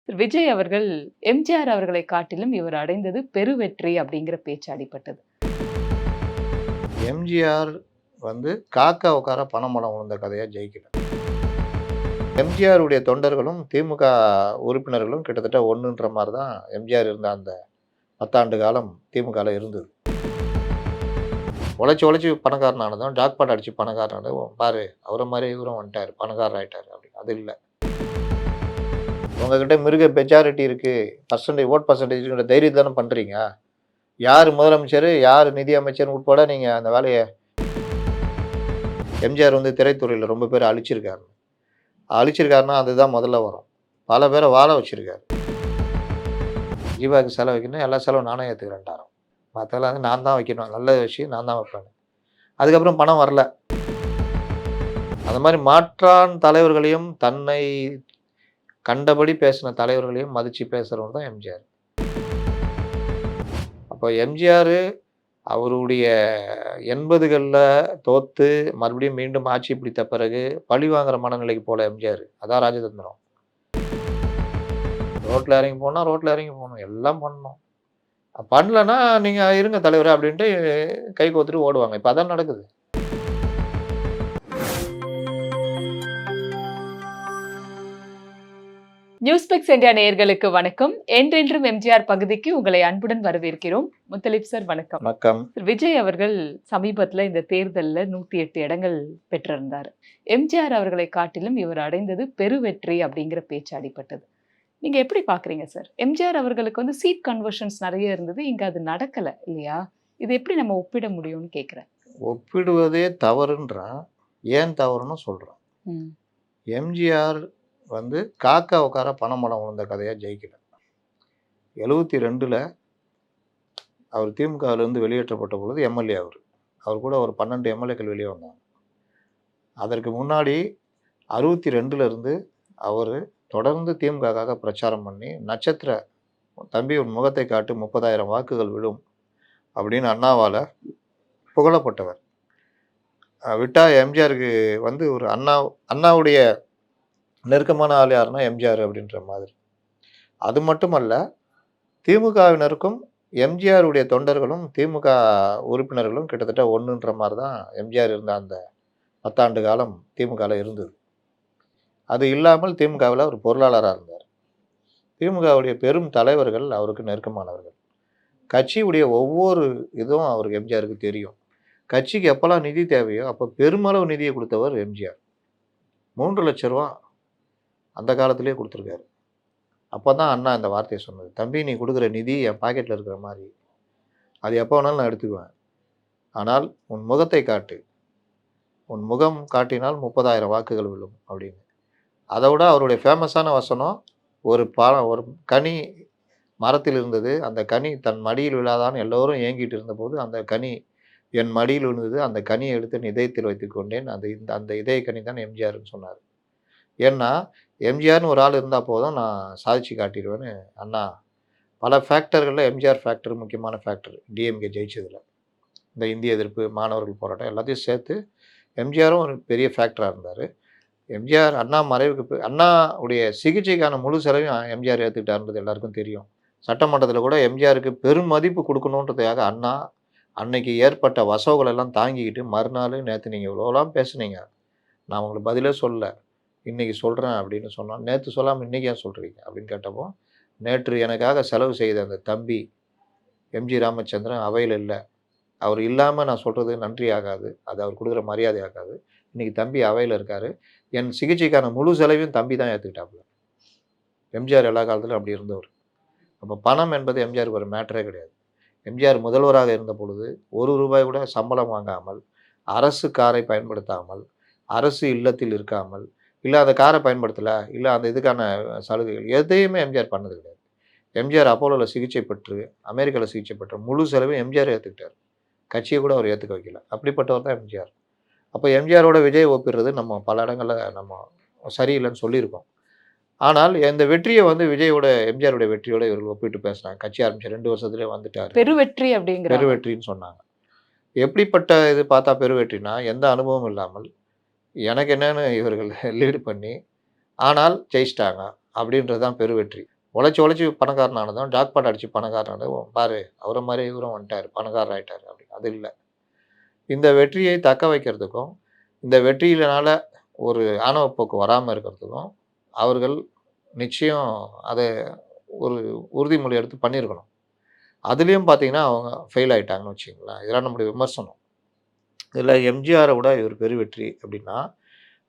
விஜய் அவர்கள் எம்ஜிஆர் அவர்களை காட்டிலும் இவர் அடைந்தது பெருவெற்றி அப்படிங்கிற பேச்சு அடிபட்டது. எம்ஜிஆர் காக்கா உட்கார பனைமரம் விழுந்த கதையா ஜெயிக்கல. எம்ஜிஆருடைய தொண்டர்களும் திமுக உறுப்பினர்களும் கிட்டத்தட்ட ஒன்றுன்ற மாதிரி தான் எம்ஜிஆர் இருந்த அந்த 10 ஆண்டு காலம் திமுகவில் இருந்தது. உழைச்சி பணக்காரனானதும் ஜாக்பாட் அடிச்சு பணக்காரனானதும் பாரு அவரை மாதிரி இவரும் வந்துட்டார், பணக்காரர் ஆகிட்டார் அப்படின்னு. அது இல்லை. உங்ககிட்ட மிருக மெஜாரிட்டி இருக்குது, ஓட் பர்சன்டேஜ்ங்கிற தைரியத்தை தானே பண்ணுறீங்க. யார் முதலமைச்சர், யார் நிதி அமைச்சர் உட்பட நீங்கள் அந்த வேலையை எம்ஜிஆர் திரைத்துறையில் ரொம்ப பேர் அழிச்சிருக்காருன்னா அதுதான் முதல்ல வரும். பல பேரை வாழ வச்சுருக்காரு. ஜீவாவுக்கு செலவு வைக்கணும், எல்லா செலவும் நானே ஏற்றுக்கிறேன்டாரம். மற்றெல்லாம் நான் தான் வைக்கணும், நல்ல விஷயம் நான் தான் வைப்பேன். அதுக்கப்புறம் பணம் வரல. அந்த மாதிரி மாற்றான் தலைவர்களையும் தன்னை கண்டபடி பேசின தலைவர்களையும் மதித்து பேசுகிறவர் தான் எம்ஜிஆர். அப்போ எம்ஜிஆர் அவருடைய 80களில் தோற்று மறுபடியும் மீண்டும் ஆட்சி பிடித்த பிறகு பழி வாங்குற மனநிலைக்கு போல எம்ஜிஆர். அதான் ராஜதந்திரம். ரோட்டில் இறங்கி போனால் ரோட்டில் இறங்கி போகணும், எல்லாம் பண்ணணும். பண்ணலன்னா நீங்கள் இருங்க தலைவர் அப்படின்ட்டு கை கோத்துட்டு ஓடுவாங்க. இப்போ அதான் நடக்குது. நியூஸ்பிக்ஸ் இந்தியா நேயர்களுக்கு வணக்கம். என்றென்றும் எம்ஜிஆர் பகுதிக்கு உங்களை அன்புடன் வரவேற்கிறோம். முத்தலிப் சார் வணக்கம். வணக்கம். விஜய் அவர்கள் சமீபத்தில் இந்த தேர்தலில் 108 இடங்கள் பெற்றிருந்தார். எம்ஜிஆர் அவர்களை காட்டிலும் இவர் அடைந்தது பெருவெற்றி அப்படிங்கிற பேச்சு அடிபட்டது. நீங்க எப்படி பாக்குறீங்க சார்? எம்ஜிஆர் அவர்களுக்கு சீட் கன்வர்ஷன்ஸ் நிறைய இருந்தது, இங்க அது நடக்கல இல்லையா? இது எப்படி நம்ம ஒப்பிட முடியும்னு கேட்குறேன். ஒப்பிடுவதே தவறுன்றான். ஏன் தவறுன்னு சொல்றான். எம்ஜிஆர் காக்கா உட்கார பனைமரம் விழுந்த கதையா ஜெயிக்கல. 72ல் அவர் திமுகவிலிருந்து வெளியேற்றப்பட்ட பொழுது எம்எல்ஏ அவர் கூட ஒரு 12 எம்எல்ஏக்கள் வெளியே வந்தாங்க. அதற்கு முன்னாடி 62லேருந்து அவர் தொடர்ந்து திமுகவுக்காக பிரச்சாரம் பண்ணி நட்சத்திர தம்பி உன் முகத்தை காட்டு 30,000 வாக்குகள் விடும் அப்படின்னு அண்ணாவால் புகழப்பட்டவர். விட்டா எம்ஜிஆருக்கு ஒரு அண்ணாவுடைய நெருக்கமான ஆள் யாருன்னா எம்ஜிஆர் அப்படின்ற மாதிரி. அது மட்டுமல்ல, திமுகவினருக்கும் எம்ஜிஆருடைய தொண்டர்களும் திமுக உறுப்பினர்களும் கிட்டத்தட்ட ஒன்றுன்ற மாதிரி தான் எம்ஜிஆர் இருந்த அந்த 10 ஆண்டு காலம் திமுகவில் இருந்தது. அது இல்லாமல் திமுகவில் அவர் பொருளாளராக இருந்தார். திமுகவுடைய பெரும் தலைவர்கள் அவருக்கு நெருக்கமானவர்கள். கட்சியுடைய ஒவ்வொரு இதுவும் அவருக்கு எம்ஜிஆருக்கு தெரியும். கட்சிக்கு எப்போல்லாம் நிதி தேவையோ அப்போ பெருமளவு நிதியை கொடுத்தவர் எம்ஜிஆர். 3 லட்ச ரூபா அந்த காலத்திலே கொடுத்துருக்காரு. அப்போ தான் அண்ணா இந்த வார்த்தையை சொன்னது, தம்பி நீ கொடுக்குற நிதி என் பாக்கெட்டில் இருக்கிற மாதிரி, அது எப்போ வேணாலும் நான் எடுத்துக்குவேன், ஆனால் உன் முகத்தை காட்டு, உன் முகம் காட்டினால் 30,000 வாக்குகள் விழும் அப்படின்னு. அதை விட அவருடைய ஃபேமஸான வசனம், ஒரு கனி மரத்தில் இருந்தது, அந்த கனி தன் மடியில் விழாதான்னு எல்லோரும் ஏங்கிட்டு இருந்தபோது அந்த கனி என் மடியில் விழுந்தது, அந்த கனியை எடுத்து என் இதயத்தில் வைத்துக்கொண்டேன், அந்த இதய கனி தான் எம்ஜிஆர்னு சொன்னார். ஏன்னா எம்ஜிஆர்னு ஒரு ஆள் இருந்தால் போதும் நான் சாதிச்சு காட்டிடுவேன்னு அண்ணா பல ஃபேக்டர்களில் எம்ஜிஆர் ஃபேக்டர் முக்கியமான ஃபேக்டர். டிஎம்கே ஜெயிச்சதில் இந்த இந்திய எதிர்ப்பு, மாணவர்கள் போராட்டம் எல்லாத்தையும் சேர்த்து எம்ஜிஆரும் ஒரு பெரிய ஃபேக்டராக இருந்தார். எம்ஜிஆர் அண்ணா மறைவுக்கு அண்ணாவுடைய சிகிச்சைக்கான முழு செலவையும் எம்ஜிஆர் ஏற்றுக்கிட்டாருன்றது எல்லாருக்கும் தெரியும். சட்டமன்றத்தில் கூட எம்ஜிஆருக்கு பெரும் மதிப்பு கொடுக்கணுன்றதுக்காக அண்ணா அன்னைக்கு ஏற்பட்ட வசவுகளெல்லாம் தாங்கிக்கிட்டு மறுநாள் நேற்று நீங்கள் இவ்வளோலாம் பேசுனீங்க, நான் உங்களுக்கு பதிலே சொல்லலை, இன்றைக்கி சொல்கிறேன் அப்படின்னு சொன்னால், நேற்று சொல்லாமல் இன்றைக்கி ஏன் சொல்கிறீங்க அப்படின்னு கேட்டப்போ, நேற்று எனக்காக செலவு செய்த அந்த தம்பி எம்ஜி ராமச்சந்திரன் அவையில் இல்லை, அவர் இல்லாமல் நான் சொல்கிறது நன்றி ஆகாது, அது அவர் கொடுக்குற மரியாதை ஆகாது, இன்றைக்கி தம்பி அவையில் இருக்கார், என் சிகிச்சைக்கான முழு செலவையும் தம்பி தான் ஏற்றுக்கிட்டாப்புல. எம்ஜிஆர் எல்லா காலத்திலும் அப்படி இருந்தவர். அப்போ பணம் என்பது எம்ஜிஆருக்கு ஒரு மேட்டரே கிடையாது. எம்ஜிஆர் முதல்வராக இருந்த பொழுது ₹1 கூட சம்பளம் வாங்காமல், அரசு காரை பயன்படுத்தாமல், அரசு இல்லத்தில் இருக்காமல், இல்லை அந்த காரை பயன்படுத்தலை, இல்லை அந்த இதுக்கான சலுகைகள் எதையுமே எம்ஜிஆர் பண்ணது கிடையாது. எம்ஜிஆர் அப்போலோவில் சிகிச்சை பெற்று, அமெரிக்காவில் சிகிச்சை பெற்று முழு செலவையும் எம்ஜிஆர் ஏற்றுக்கிட்டார். கட்சியை கூட அவர் ஏற்றுக்க வைக்கல. அப்படிப்பட்டவர் தான் எம்ஜிஆர். அப்போ எம்ஜிஆரோட விஜய் ஒப்பிடுறது நம்ம பல இடங்களில் நம்ம சரியில்லைன்னு சொல்லியிருக்கோம். ஆனால் இந்த வெற்றியை விஜயோட எம்ஜிஆருடைய வெற்றியோட இவர்கள் ஒப்பிட்டு பேசுகிறாங்க. கட்சி ஆரம்பிச்சு 2 வருஷத்துலேயே வந்துட்டார், பெருவெற்றி அப்படிங்கிற பெருவெற்றின்னு சொன்னாங்க. எப்படிப்பட்ட இது பார்த்தா பெருவெற்றினா, எந்த அனுபவம் இல்லாமல் எனக்கு என்னன்னு இவர்கள் லீடு பண்ணி ஆனால் ஜெயிச்சிட்டாங்க அப்படின்றது தான் பெருவெற்றி. உழைச்சி உழைச்சி பணக்காரனானதும் ஜாக்பாட் அடிச்சு பணக்காரனானதும் பாரு அவரை மாதிரி இவரும் வந்துட்டார் பணக்காரர் ஆயிட்டார் அப்படி அது இல்லை. இந்த வெற்றியை தக்க வைக்கிறதுக்கும் இந்த வெற்றியினால ஒரு ஆணவ போக்கு வராமல் இருக்கிறதுக்கும் அவர்கள் நிச்சயம் அதை ஒரு உறுதிமொழி எடுத்து பண்ணியிருக்கணும். அதுலேயும் பார்த்தீங்கன்னா அவங்க ஃபெயில் ஆயிட்டாங்கன்னு வச்சுங்களேன். இதெல்லாம் நம்முடைய விமர்சனம். இதில் எம்ஜிஆரை விட இவர் பெரிய வெற்றி அப்படின்னா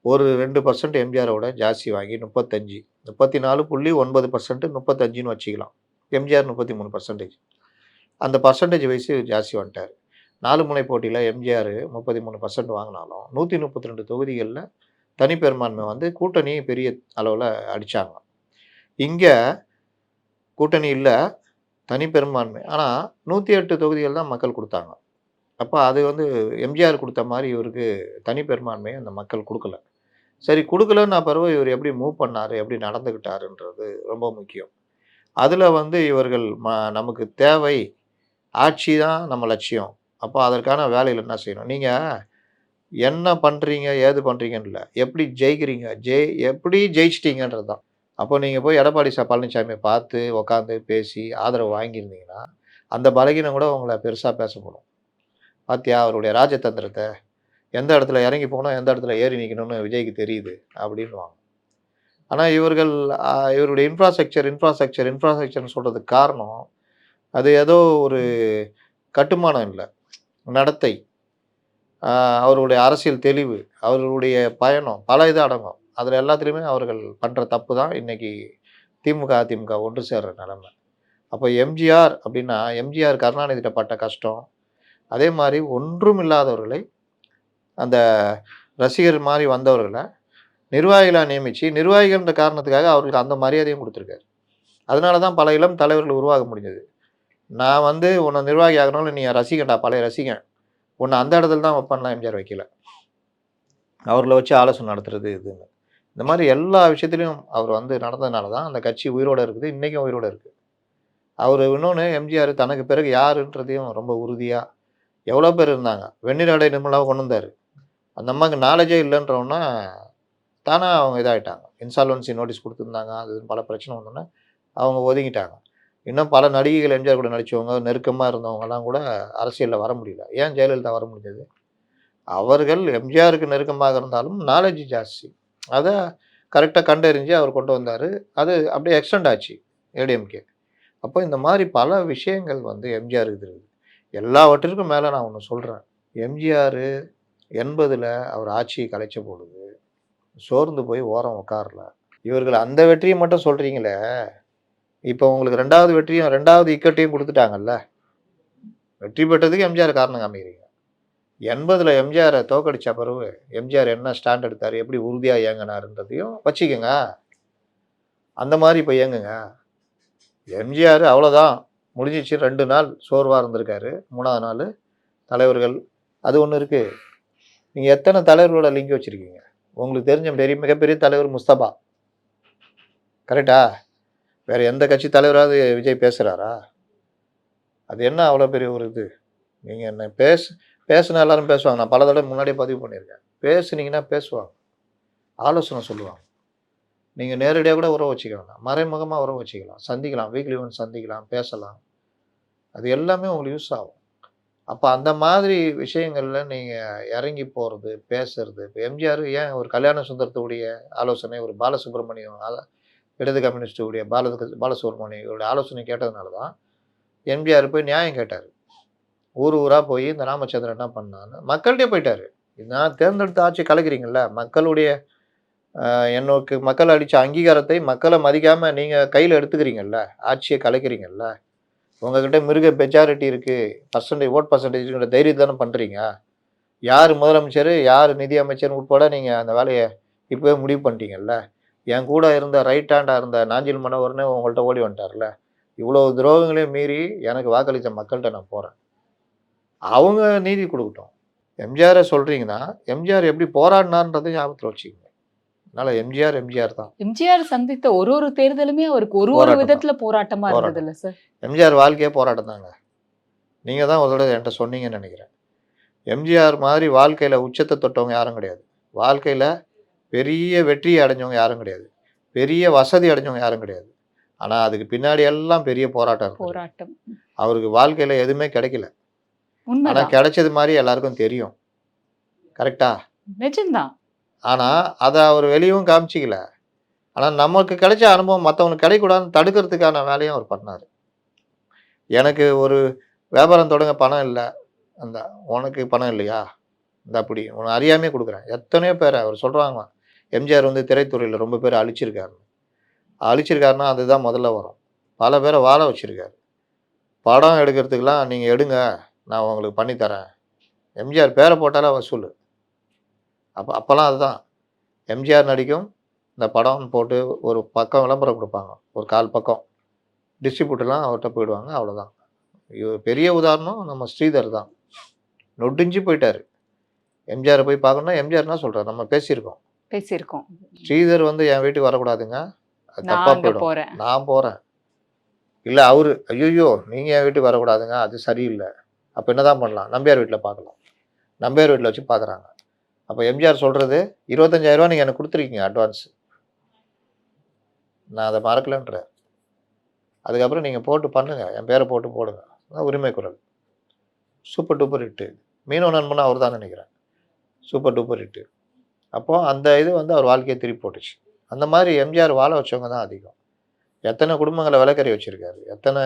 ஒரு 2% எம்ஜிஆரை விட ஜாஸ்தி வாங்கி 35 34.9% 35ன்னு வச்சுக்கலாம். எம்ஜிஆர் 33%. அந்த பர்சன்டேஜ் வைஸ் ஜாஸ்தி வந்துட்டார். 4 முனை போட்டியில் எம்ஜிஆர் 33% வாங்கினாலும் 132 தொகுதிகளில் தனிப்பெரும்பான்மை வந்து கூட்டணி பெரிய அளவில் அடித்தாங்க. இங்கே கூட்டணி இல்லை, தனிப்பெரும்பான்மை. ஆனால் 108 தொகுதிகள் தான் மக்கள் கொடுத்தாங்க. அப்போ அது வந்து எம்ஜிஆர் கொடுத்த மாதிரி இவருக்கு தனிப்பெரும்பான்மையை அந்த மக்கள் கொடுக்கல. சரி கொடுக்கலன்னா பிறகு இவர் எப்படி மூவ் பண்ணார், எப்படி நடந்துக்கிட்டாருன்றது ரொம்ப முக்கியம். அதில் வந்து இவர்கள் நமக்கு தேவை ஆட்சி தான் நம்ம லட்சியம். அப்போ அதற்கான வேலையில் என்ன செய்யணும்? நீங்கள் என்ன பண்ணுறீங்க ஏது பண்ணுறீங்கன்னு இல்லை, எப்படி ஜெயிக்கிறீங்க எப்படி ஜெயிச்சிட்டிங்கன்றது தான். அப்போ நீங்கள் போய் எடப்பாடி பழனிசாமியை பார்த்து உட்காந்து பேசி ஆதரவு வாங்கியிருந்தீங்கன்னா அந்த பலகீனம் கூட உங்களை பெருசாக பேசப்படும். பார்த்தியா அவருடைய ராஜதந்திரத்தை, எந்த இடத்துல இறங்கி போகணும் எந்த இடத்துல ஏறி நிற்கணும்னு விஜய்க்கு தெரியுது அப்படின்வாங்க. ஆனால் இவருடைய இன்ஃப்ராஸ்ட்ரக்சர்னு சொல்கிறதுக்கு காரணம் அது ஏதோ ஒரு கட்டுமானம் இல்லை, நடத்தை, அவருடைய அரசியல் தெளிவு, அவர்களுடைய பயணம் பல இது அடங்கும். அதில் எல்லாத்துலேயுமே அவர்கள் பண்ணுற தப்பு தான் இன்றைக்கி திமுக அதிமுக ஒன்று சேர்ற நிலைமை. அப்போ எம்ஜிஆர் அப்படின்னா எம்ஜிஆர் கருணாநிதிட்ட பட்ட கஷ்டம், அதே மாதிரி ஒன்றும் இல்லாதவர்களை அந்த ரசிகர் மாதிரி வந்தவர்களை நிர்வாகிகளாக நியமித்து நிர்வாகிகள்ன்ற காரணத்துக்காக அவர்களுக்கு அந்த மரியாதையும் கொடுத்துருக்காரு. அதனால தான் பல இளம் தலைவர்கள் உருவாக முடிஞ்சது. நான் வந்து உன்னை நிர்வாகி ஆகணும்னு நீ ரசிகன்டா, பழைய ரசிகன், உன்னை அந்த இடத்துல தான் வைப்பான்லாம் எம்ஜிஆர் வைக்கல. அவர்களை வச்சு ஆலோசனை நடத்துறது இதுன்னு இந்த மாதிரி எல்லா விஷயத்துலையும் அவர் வந்து நடந்ததுனால தான் அந்த கட்சி உயிரோடு இருக்குது, இன்றைக்கும் உயிரோடு இருக்குது. அவர் இன்னொன்று எம்ஜிஆர் தனக்கு பிறகு யாருன்றதையும் ரொம்ப உறுதியாக எவ்வளோ பேர் இருந்தாங்க. வெண்ணிலடை நிர்மலாவை கொண்டு வந்தார். அந்த அம்மாவுக்கு நாலேஜே இல்லைன்றவொன்னா தானே அவங்க இதாகிட்டாங்க. இன்சால்வன்சி நோட்டீஸ் கொடுத்துருந்தாங்க, அது பல பிரச்சனை வந்தோன்னே அவங்க ஒதுங்கிட்டாங்க. இன்னும் பல நடிகைகள் எம்ஜிஆர் கூட நடித்தவங்க நெருக்கமாக இருந்தவங்கலாம் கூட அரசியலில் வர முடியல. ஏன் ஜெயலலிதா வர முடிஞ்சது? அவர்கள் எம்ஜிஆருக்கு நெருக்கமாக இருந்தாலும் நாலேஜ் ஜாஸ்தி, அதை கரெக்டாக கண்டறிஞ்சு அவர் கொண்டு வந்தார். அது அப்படியே எக்ஸ்டெண்ட் ஆச்சு ஏடிஎம்கே. அப்போ இந்த மாதிரி பல விஷயங்கள் வந்து எம்ஜிஆருக்கு இருக்குது. எல்லாவற்றிற்கும் மேலே நான் ஒன்று சொல்கிறேன். எம்ஜிஆர் 80ல் அவர் ஆட்சியை கலைச்ச பொழுது சோர்ந்து போய் ஓரம் உட்காரல. இவர்கள் அந்த வெற்றியை மட்டும் சொல்கிறீங்களே, இப்போ உங்களுக்கு 2வது வெற்றியும் 2வது இக்கட்டையும் கொடுத்துட்டாங்கல்ல. வெற்றி பெற்றதுக்கு எம்ஜிஆர் காரணம் காமிக்கிறீங்க. 80ல் எம்ஜிஆரை தோக்கடித்த பிறகு எம்ஜிஆர் என்ன ஸ்டாண்ட் எடுத்தார், எப்படி உறுதியாக இயங்கினாருன்றதையும் வச்சுக்கோங்க. அந்த மாதிரி இப்போ இயங்குங்க. எம்ஜிஆர் அவ்வளோதான் முடிஞ்சிச்சு. 2 நாள் சோர்வாக இருந்திருக்காரு. 3வது நாள் தலைவர்கள் அது ஒன்று இருக்குது. நீங்கள் எத்தனை தலைவர்களோட லிங்க் வச்சுருக்கீங்க? உங்களுக்கு தெரிஞ்ச மிகப்பெரிய தலைவர் முஸ்தபா, கரெக்டா? வேறு எந்த கட்சி தலைவராவது விஜய் பேசுகிறாரா? அது என்ன அவ்வளோ பெரிய ஒரு இது? நீங்கள் என்ன பேசுனா எல்லாரும் பேசுவாங்க. நான் பல தடவை முன்னாடியே பதிவு பண்ணியிருக்கேன். பேசுனீங்கன்னா பேசுவாங்க, ஆலோசனை சொல்லுவாங்க. நீங்கள் நேரடியாக கூட உறவு வச்சுக்க வேண்டாம், மறைமுகமாக உறவு வச்சுக்கலாம், சந்திக்கலாம், வீக்லி ஒன்ஸ் சந்திக்கலாம், பேசலாம். அது எல்லாமே உங்களுக்கு யூஸ் ஆகும். அப்போ அந்த மாதிரி விஷயங்களில் நீங்கள் இறங்கி போகிறது, பேசுறது. இப்போ எம்ஜிஆர் ஏன் ஒரு கல்யாண சுந்தரத்துடைய ஆலோசனை, ஒரு பாலசுப்ரமணியம் இடது கம்யூனிஸ்டுடைய பாலசுப்ரமணியோட ஆலோசனை கேட்டதுனால தான் எம்ஜிஆர் போய் நியாயம் கேட்டார். ஊராக போய் இந்த ராமச்சந்திரன் என்ன பண்ணான்னு மக்கள்கிட்டே போயிட்டார். நான் தேர்ந்தெடுத்த ஆட்சி கலைக்கிறீங்கள, மக்களுடைய என்னோக்கு மக்கள் அளித்த அங்கீகாரத்தை மக்களை மதிக்காமல் நீங்கள் கையில் எடுத்துக்கிறீங்கல்ல, ஆட்சியை கலைக்கிறீங்கல்ல. உங்ககிட்ட மிருக மெஜாரிட்டி இருக்குது, ஓட் பர்சன்டேஜ்ங்கிற தைரியத்தை தானே பண்ணுறீங்க. யார் முதலமைச்சர், யார் நிதி அமைச்சர் உட்பட நீங்கள் அந்த வேலையை இப்போவே முடிவு பண்ணிட்டீங்கல்ல. என் கூட இருந்த ரைட் ஹேண்டாக இருந்த நாஞ்சில் மனோகர்னு உங்கள்கிட்ட ஓடி வந்துட்டார்ல. இவ்வளோ துரோகங்களையும் மீறி எனக்கு வாக்களித்த மக்கள்கிட்ட நான் போகிறேன், அவங்க நீதி கொடுக்கட்டும். எம்ஜிஆரை சொல்கிறீங்கன்னா எம்ஜிஆர் எப்படி போராடினார்ன்றதை ஞாபகத்தில் வச்சுக்கோங்க. அதனால் எம்ஜிஆர் தான். எம்ஜிஆர் சந்தித்த ஒரு தேர்தலுமே அவருக்கு ஒரு விதத்துல போராட்டமா இருந்தது இல்லை சார்? எம்ஜிஆர் வாழ்க்கையே போராட்டம் தாங்க. நீங்கள் தான் ஒரு தடவை என்கிட்ட சொன்னீங்கன்னு நினைக்கிறேன். எம்ஜிஆர் மாதிரி வாழ்க்கையில் உச்சத்தை தொட்டவங்க யாரும் கிடையாது. வாழ்க்கையில் பெரிய வெற்றியை அடைஞ்சவங்க யாரும் கிடையாது. பெரிய வசதி அடைஞ்சவங்க யாரும் கிடையாது. ஆனால் அதுக்கு பின்னாடி எல்லாம் பெரிய போராட்டம் இருக்கு. போராட்டம். அவருக்கு வாழ்க்கையில் எதுவுமே கிடைக்கல. ஆனால் உண்மைதான். கிடைச்சது மாதிரி எல்லாருக்கும் தெரியும். கரெக்டா? நிஜம்தான். ஆனால் அதை அவர் வெளியவும் காமிச்சிக்கல. ஆனால் நமக்கு கிடைச்ச அனுபவம் மற்றவங்களுக்கு கிடைக்கூடாதுன்னு தடுக்கிறதுக்கான வேலையும் அவர் பண்ணார். எனக்கு ஒரு வியாபாரம் தொடங்க பணம் இல்லை, அந்த உனக்கு பணம் இல்லையா, இந்த அப்படி உனக்கு அறியாமே கொடுக்குறேன். எத்தனையோ பேரை அவர் சொல்கிறாங்க, எம்ஜிஆர் வந்து திரைத்துறையில் ரொம்ப பேர் அழிச்சிருக்காரு. அழிச்சிருக்காருன்னா அதுதான் முதல்ல வரும். பல பேரை வாழ வச்சுருக்காரு. படம் எடுக்கிறதுக்கெலாம் நீங்கள் எடுங்க, நான் உங்களுக்கு பண்ணித்தரேன். எம்ஜிஆர் பேரை போட்டாலே வசூல். அப்போல்லாம் அதுதான் எம்ஜிஆர் நடிக்கும் இந்த படம் போட்டு ஒரு பக்கம் விளம்பரம் கொடுப்பாங்க, ஒரு 1/4 பக்கம். டிஸ்ட்ரிபியூட்டர்லாம் அவர்கிட்ட போயிடுவாங்க, அவ்வளோதான். பெரிய உதாரணம் நம்ம ஸ்ரீதர் தான். நொடிஞ்சு போயிட்டார். எம்ஜிஆரை போய் பார்க்கணுன்னா எம்ஜிஆர் என்ன சொல்கிறார், நம்ம பேசியிருக்கோம். ஸ்ரீதர் வந்து என் வீட்டுக்கு வரக்கூடாதுங்க, அது தப்பாக போயிடும், நான் போகிறேன். இல்லை அவரு, ஐயோ நீங்கள் என் வீட்டுக்கு வரக்கூடாதுங்க, அது சரியில்லை. அப்போ என்ன தான் பண்ணலாம், நம்பியார் வீட்டில் பார்க்கலாம். நம்பியார் வீட்டில் வச்சு பார்க்குறாங்க. அப்போ எம்ஜிஆர் சொல்கிறது, 25,000 நீங்கள் எனக்கு கொடுத்துருக்கீங்க அட்வான்ஸ், நான் அதை மறக்கலன்றேன். அதுக்கப்புறம் நீங்கள் போட்டு பண்ணுங்கள், என் பேரை போட்டு போடுங்க. உரிமை குரல் சூப்பர் டூப்பர் ஹிட்டு. மீனவ நண்பன் அவர் தான் நினைக்கிறேன், சூப்பர் டூப்பர் ஹிட்டு. அப்போது அந்த இது வந்து அவர் வாழ்க்கையை திருப்பி போட்டுச்சு. அந்த மாதிரி எம்ஜிஆர் வாழ வச்சவங்க தான் அதிகம். எத்தனை குடும்பங்களை விலைக்கறி வச்சுருக்காரு, எத்தனை.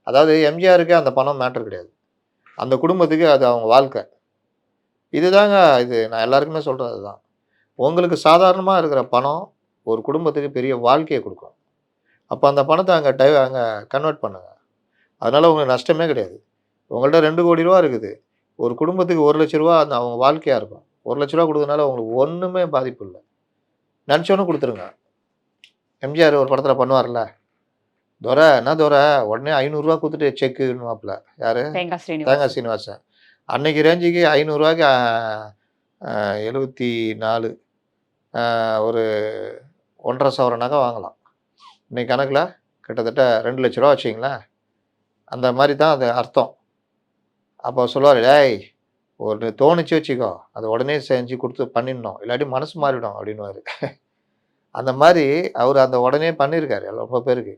அதாவது எம்ஜிஆருக்கு அந்த பணம் மேட்டர் கிடையாது, அந்த குடும்பத்துக்கு அது அவங்க வாழ்க்கை. இதுதாங்க, இது நான் எல்லாருக்குமே சொல்கிறது தான். உங்களுக்கு சாதாரணமாக இருக்கிற பணம் ஒரு குடும்பத்துக்கு பெரிய வாழ்க்கையை கொடுக்கும். அப்போ அந்த பணத்தை அங்கே கன்வெர்ட் பண்ணுங்க. அதனால் உங்களுக்கு நஷ்டமே கிடையாது. உங்கள்கிட்ட 2 கோடி ரூபா இருக்குது, ஒரு குடும்பத்துக்கு 1 லட்ச ரூபா அந்த அவங்க வாழ்க்கையாக இருக்கும். 1 லட்ச ரூபா கொடுக்கறதுனால உங்களுக்கு ஒன்றுமே பாதிப்பு இல்லை. நினச்சோன்னு கொடுத்துருங்க. எம்ஜிஆர் ஒரு படத்தில் பண்ணுவார்ல, துரை என்ன துரை, உடனே 500 ரூபா கொடுத்துட்டு செக்குன்னுவாப்புல. யார்? தேங்காய் சீனிவாசன். அன்னைக்கு ரேஞ்சுக்கு 500 ரூபாய்க்கு 74 ஒரு 1.5 சவர நகை வாங்கலாம். இன்னைக்கு கணக்கில் கிட்டத்தட்ட 2 லட்ச ரூபா வச்சிங்களேன். அந்த மாதிரி தான் அது அர்த்தம். அப்போ சொல்லுவார், டேய் ஒரு தோணுச்சு வச்சுக்கோ, அதை உடனே செஞ்சு கொடுத்து பண்ணிடணும், இல்லாட்டி மனசு மாறிடும் அப்படின்னுவார். அந்த மாதிரி அவர் அந்த உடனே பண்ணியிருக்காரு ரொம்ப பேருக்கு.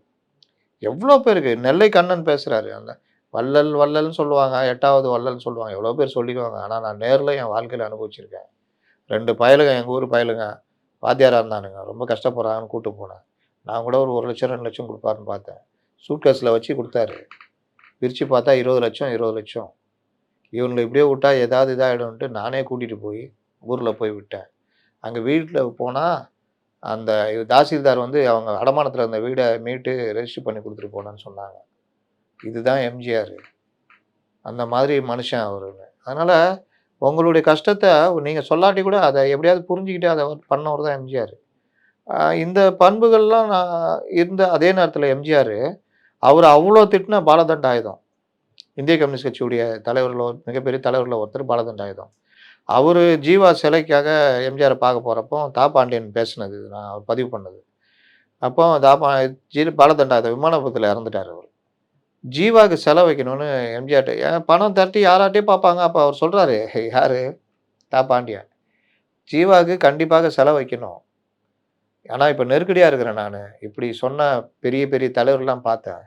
எவ்வளோ பேருக்கு. நெல்லை கண்ணன் பேசுகிறாரு, அந்த வள்ளல் வள்ளல்னு சொல்லுவாங்க, 8வது வள்ளல்னு சொல்லுவாங்க, எவ்வளோ பேர் சொல்லிடுவாங்க. ஆனால் நான் நேரில் என் வாழ்க்கையில் அனுபவிச்சிருக்கேன். 2 பயலுங்க, எங்கள் ஊர் பயலுங்க, வாத்தியாராக இருந்தானுங்க, ரொம்ப கஷ்டப்படுறாங்கன்னு கூப்பிட்டு போனேன். நான் கூட ஒரு 1 லட்சம் 2 லட்சம் கொடுப்பாருன்னு பார்த்தேன். சூட்கேஸில் வச்சு கொடுத்தாரு. பிரித்து பார்த்தா 20 லட்சம் 20 லட்சம். இவங்களை இப்படியே விட்டா ஏதாவது இதாகிடும்ன்ட்டு நானே கூட்டிகிட்டு போய் ஊரில் போய் விட்டேன். அங்கே வீட்டில் போனால் அந்த தாசில்தார் வந்து அவங்க அடமானத்தில் இருந்த வீடை மீட்டு ரெஜிஸ்டர் பண்ணி கொடுத்துட்டு போனேன்னு சொன்னாங்க. இதுதான் எம்ஜிஆர். அந்த மாதிரி மனுஷன் அவருங்க. அதனால் உங்களுடைய கஷ்டத்தை நீங்கள் சொல்லாட்டி கூட அதை எப்படியாவது புரிஞ்சுக்கிட்டு அதை பண்ணவர் தான் எம்ஜிஆர். இந்த பண்புகள்லாம் நான் இருந்த அதே நேரத்தில் எம்ஜிஆர் அவர் அவ்வளோ திட்டின பாலதண்டாயுதம். இந்திய கம்யூனிஸ்ட் கட்சியுடைய தலைவர்கள், மிகப்பெரிய தலைவரில் ஒருத்தர் பாலதண்டாயுதம். அவர் ஜீவா சிலைக்காக எம்ஜிஆரை பார்க்க போகிறப்போ தாப்பாண்டியன் பேசினது நான் அவர் பதிவு பண்ணது. அப்போ பாலதண்டாயுதம் விமான விபத்தில் இறந்துட்டார் அவர். ஜீவாவுக்கு செலவு வைக்கணும்னு எம்ஜிஆர்ட்ட பணம் தட்டி யாராட்டையும் பார்ப்பாங்க. அப்போ அவர் சொல்கிறாரு, யார்? தாப்பாண்டியன், ஜீவாவுக்கு கண்டிப்பாக செலவு வைக்கணும். ஆனால் இப்போ நெருக்கடியாக இருக்கிறேன் நான், இப்படி சொன்ன பெரிய பெரிய தலைவர்கள்லாம் பார்த்தேன்.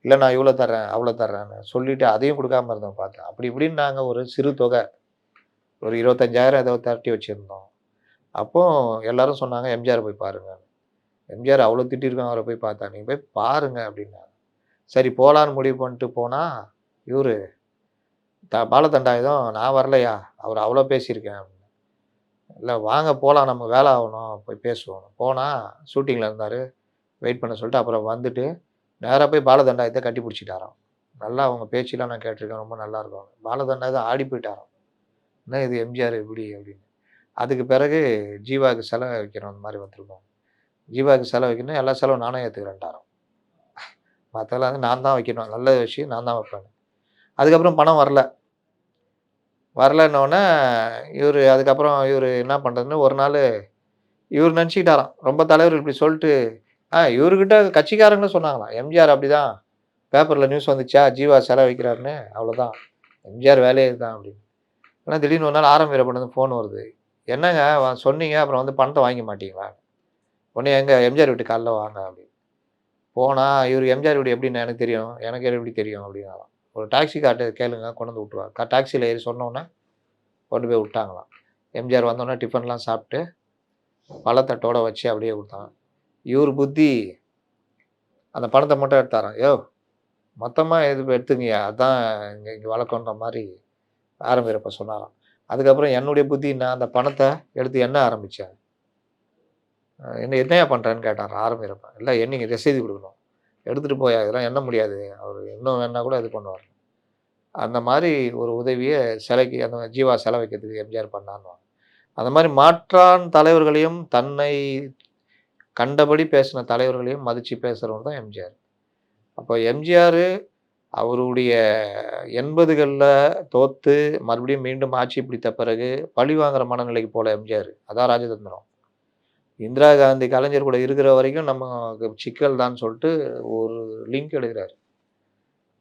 இல்லை நான் இவ்வளோ தர்றேன் அவ்வளோ தர்றேன்னு சொல்லிவிட்டு அதையும் கொடுக்காம இருந்தோம் பார்த்தேன். அப்படி இப்படின்னு நாங்கள் ஒரு சிறு தொகை ஒரு 25,000 ஏதோ தட்டி வச்சுருந்தோம். அப்போது எல்லோரும் சொன்னாங்க, எம்ஜிஆர் போய் பாருங்கள். எம்ஜிஆர் அவ்வளோ திட்டிருக்காங்க, அவரை போய் பார்த்தா, நீங்கள் போய் பாருங்கள் அப்படின்னாங்க. சரி போகலான்னு முடிவு பண்ணிட்டு போனால் இவர் பாலதண்டாயுதம், நான் வரலையா, அவர் அவ்வளோ பேசியிருக்கேன் அப்படின்னு. இல்லை வாங்க போகலாம், நம்ம வேலை ஆகணும், போய் பேசுவோம். போனால் ஷூட்டிங்கில் இருந்தார், வெயிட் பண்ண சொல்லிட்டு அப்புறம் வந்துட்டு நேராக போய் பாலதண்டாயத்தை கட்டி பிடிச்சிட்டாராம். நல்லா அவங்க பேச்செலாம் நான் கேட்டிருக்கேன், ரொம்ப நல்லாயிருக்கும். பாலதண்டாயத்தை ஆடி போயிட்டாராம். என்ன இது எம்ஜிஆர் இப்படி அப்படின்னு. அதுக்கு பிறகு ஜீவாவுக்கு செலவு வைக்கணும், அந்த மாதிரி வந்திருக்கோம். ஜீவாவுக்கு செலவு வைக்கணும், எல்லா செலவும் நானே ஏற்றுக்கிறேன்ட்டாராம். மற்றெல்லாம் வந்து நான் தான் வைக்கணும், நல்ல விஷயம் நான் தான் வைப்பேன். அதுக்கப்புறம் பணம் வரலன்னொடனே அதுக்கப்புறம் இவர் என்ன பண்ணுறதுன்னு ஒரு நாள் இவர் நினச்சிக்கிட்டாராம், ரொம்ப தலைவர் இப்படி சொல்லிட்டு இவர்கிட்ட கட்சிக்காரங்களும் சொன்னாங்களாம், எம்ஜிஆர் அப்படி தான், பேப்பரில் நியூஸ் வந்துச்சா ஜீவா செலவு வைக்கிறாருன்னு, அவ்வளோதான் எம்ஜிஆர் வேலையே இதுதான் அப்படின்னு. ஆனால் திடீர்னு ஒரு நாள் ஆரம்ப வீரப்பன் ஃபோன் வருது, என்னங்க சொன்னீங்க அப்புறம் வந்து பணத்தை வாங்கி மாட்டீங்களா, உடனே எங்கே எம்ஜிஆர் வீட்டு காலைல வாங்க அப்படின்னு. போனால் இவர் எம்ஜிஆர் வீடு எப்படின்னு எனக்கு தெரியும், எனக்கு எப்படி தெரியும் அப்படின்னாராம். ஒரு டாக்ஸி கார்ட்ட கேளுங்க கொண்டு வந்து விட்ருவார். டாக்ஸியில் ஏறி சொன்னோன்னே கொண்டு போய் விட்டாங்களாம். எம்ஜிஆர் வந்தோடனே டிஃபன்லாம் சாப்பிட்டு பழத்தட்டோட வச்சு அப்படியே கொடுத்தாங்க. இவர் புத்தி அந்த பணத்தை மட்டும் எடுத்தாராம். யோவ் மொத்தமாக இது எடுத்துங்கய்யா, அதான் இங்கே வழக்கன்ற மாதிரி ஆரம்பிக்கிறப்ப சொன்னாராம். அதுக்கப்புறம் என்னுடைய புத்தி நான் அந்த பணத்தை எடுத்து எண்ண ஆரம்பித்தேன். என்னையா பண்ணுறேன்னு கேட்டார் ஆரம்பிக்கிறப்ப. இல்லை என்னைங்க ரசீது கொடுக்கணும், எடுத்துகிட்டு போய் இதெல்லாம் எண்ண முடியாது, அவர் இன்னும் வேணா கூட இது பண்ணுவார். அந்த மாதிரி ஒரு உதவியை சிலைக்கு அந்த ஜீவா சிலை வைக்கிறதுக்கு எம்ஜிஆர் பண்ணான்னு. அந்த மாதிரி மாற்றான் தலைவர்களையும் தன்னை கண்டபடி பேசின தலைவர்களையும் மதித்து பேசுகிறவர் தான் எம்ஜிஆர். அப்போ எம்ஜிஆர் அவருடைய 80களில் தோற்று மறுபடியும் மீண்டும் ஆட்சி பிடித்த பிறகு பழி வாங்குற மனநிலைக்கு போல எம்ஜிஆர். அதான் ராஜதந்திரம். இந்திரா காந்தி கலைஞர் கூட இருக்கிற வரைக்கும் நம்ம சிக்கல் தான் சொல்லிட்டு ஒரு லிங்க் எடுக்கிறார்.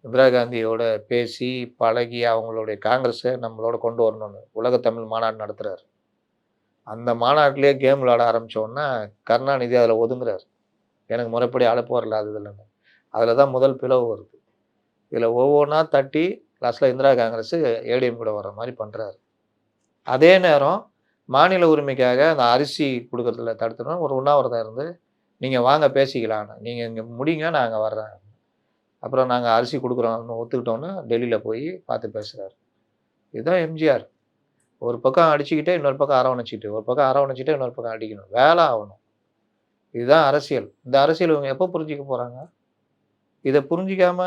இந்திரா காந்தியோட பேசி பழகி அவங்களுடைய காங்கிரஸை நம்மளோட கொண்டு வரணும்னு உலகத்தமிழ் மாநாடு நடத்துகிறார். அந்த மாநாட்டிலே கேம் விளையாட ஆரம்பித்தோன்னா கருணாநிதி அதில் ஒதுங்குறார். எனக்கு முறைப்படி அழைப்பு வரல அது இல்லைன்னு. அதில் தான் முதல் பிளவு வருது. இதில் ஒவ்வொன்றா தட்டி லாஸ்ட்டில் இந்திரா காங்கிரஸ் ஏடிஎம் கூட வர்ற மாதிரி பண்ணுறாரு. அதே நேரம் மாநில உரிமைக்காக அந்த அரிசி கொடுக்குறதுல தடுத்துட்டோம். ஒரு உண்ணாவிரதம் இருந்து நீங்கள் வாங்க பேசிக்கலான்னு, நீங்கள் இங்கே முடிங்க நான் அங்கே வர்றேன், அப்புறம் நாங்கள் அரிசி கொடுக்குறோம்னு ஒத்துக்கிட்டோன்னு டெல்லியில் போய் பார்த்து பேசுகிறார். இதுதான் எம்ஜிஆர். ஒரு பக்கம் அடிச்சுக்கிட்டே இன்னொரு பக்கம் அரவணைச்சிக்கிட்டு, ஒரு பக்கம் அரவணைச்சிட்டே இன்னொரு பக்கம் அடிக்கணும், வேலை ஆகணும். இதுதான் அரசியல். இந்த அரசியல் இவங்க எப்போ புரிஞ்சிக்க போகிறாங்க? இதை புரிஞ்சிக்காம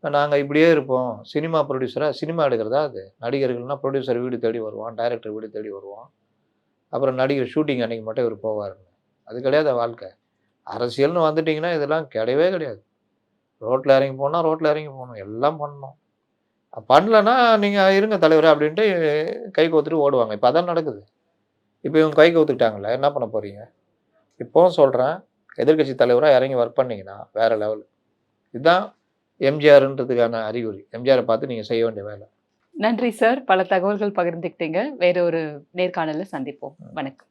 நாங்கள் இப்படியே இருப்போம். சினிமா ப்ரொடியூசராக சினிமா எடுக்கிறதா அது? நடிகர்கள்னால் ப்ரொடியூசர் வீடு தேடி வருவான், டைரக்டர் வீடு தேடி வருவான், அப்புறம் நடிகர் ஷூட்டிங் அன்றைக்கி மட்டும் இவர் போவாருங்க. அது கிடையாது வாழ்க்கை. அரசியல்னு வந்துட்டிங்கன்னா இதெல்லாம் கிடையவே கிடையாது. ரோட்டில் இறங்கி போனால் ரோட்டில் இறங்கி போகணும், எல்லாம் பண்ணணும். பண்ணலன்னா நீங்கள் இருங்க தலைவரே அப்படின்ட்டு கை கோத்துட்டு ஓடுவாங்க. இப்போ அதான் நடக்குது. இப்போ இவங்க கை கோத்துக்கிட்டாங்கல்ல, என்ன பண்ண போகிறீங்க? இப்போவும் சொல்கிறேன், எதிர்க்கட்சி தலைவராக இறங்கி ஒர்க் பண்ணிங்கன்னா வேறு லெவல். இதுதான் எம்ஜிஆர்ன்றதுக்கான அறிகுறி. எம்ஜிஆரை பார்த்து நீங்கள் செய்ய வேண்டிய வேலை. நன்றி சார். பல தகவல்கள் பகிர்ந்துக்கிட்டீங்க. வேற ஒரு நேர்காணலில் சந்திப்போம். வணக்கம்.